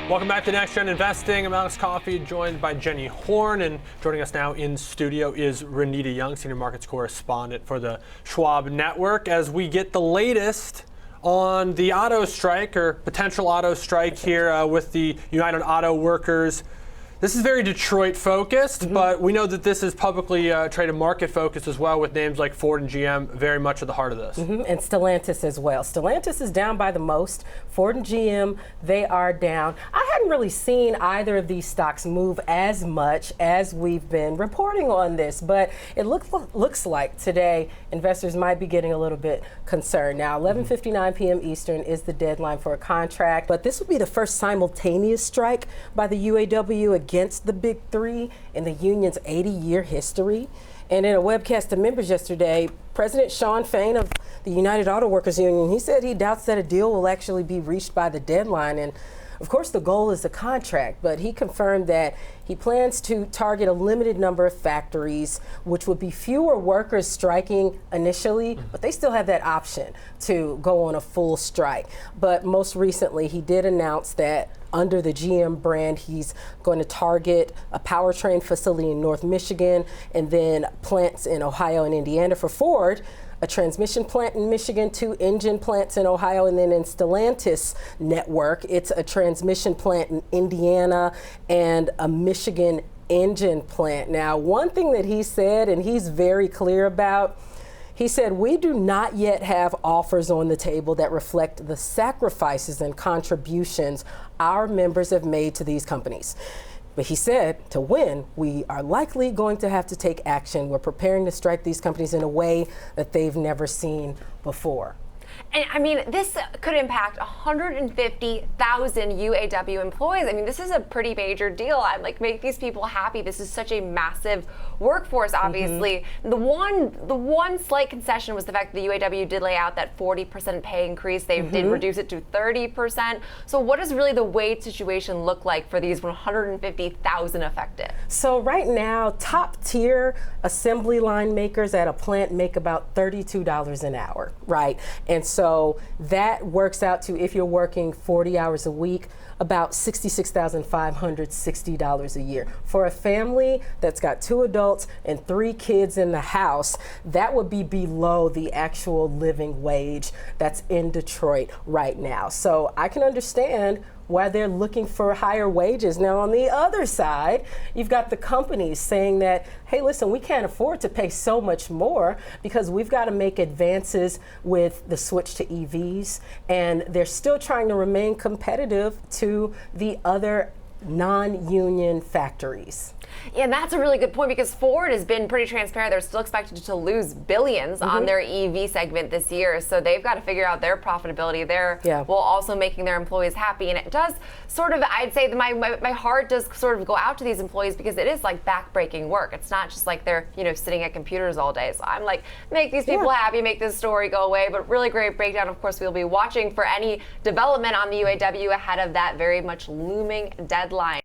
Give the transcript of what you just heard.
Welcome back to Next Gen Investing. I'm Alex Coffey, joined by Jenny Horn, and joining us now in studio is Renita Young, Senior Markets Correspondent for the Schwab Network, as we get the latest on the auto strike, or potential auto strike here with the United Auto Workers. This is very Detroit focused, but we know that this is publicly traded market focused as well, with names like Ford and GM very much at the heart of this. And Stellantis as well. Stellantis is down by the most. Ford and GM, they are down. I hadn't really seen either of these stocks move as much as we've been reporting on this, but it looks like today investors might be getting a little bit concerned. Now, 11:59 p.m. Eastern is the deadline for a contract, but this would be the first simultaneous strike by the UAW against the Big Three in the union's 80-year history. And in a webcast to members yesterday, President Shawn Fain of the United Auto Workers Union, he said he doubts that a deal will actually be reached by the deadline. And of course, the goal is the contract, but he confirmed that he plans to target a limited number of factories, which would be fewer workers striking initially, but they still have that option to go on a full strike. But most recently, he did announce that under the GM brand, he's going to target a powertrain facility in North Michigan and then plants in Ohio and Indiana. For Ford, a transmission plant in Michigan, 2 engine plants in Ohio, and then in Stellantis network, it's a transmission plant in Indiana and a Michigan engine plant. Now, one thing that he said, and he's very clear about, he said, we do not yet have offers on the table that reflect the sacrifices and contributions our members have made to these companies. But he said, to win, we are likely going to have to take action. We're preparing to strike these companies in a way that they've never seen before. And I mean, this could impact 150,000 UAW employees. I mean, this is a pretty major deal. I'm like, make these people happy. This is such a massive workforce, obviously. The one slight concession was the fact that the UAW did lay out that 40% pay increase. They did reduce it to 30%. So what does really the wage situation look like for these 150,000 affected? So right now, top tier assembly line makers at a plant make about $32 an hour, right? And so that works out to, if you're working 40 hours a week, about $66,560 a year. For a family that's got 2 adults and 3 kids in the house, that would be below the actual living wage that's in Detroit right now. So I can understand why they're looking for higher wages. Now, on the other side, you've got the companies saying that, hey, listen, we can't afford to pay so much more because we've got to make advances with the switch to EVs, and they're still trying to remain competitive to the other non-union factories. Yeah, and that's a really good point, because Ford has been pretty transparent. They're still expected to lose billions on their EV segment this year. So they've got to figure out their profitability there while also making their employees happy. And it does sort of, I'd say that my heart does sort of go out to these employees, because it is like backbreaking work. It's not just like they're, sitting at computers all day. So I'm like, make these people happy, make this story go away. But really great breakdown. Of course, we'll be watching for any development on the UAW ahead of that very much looming deadline.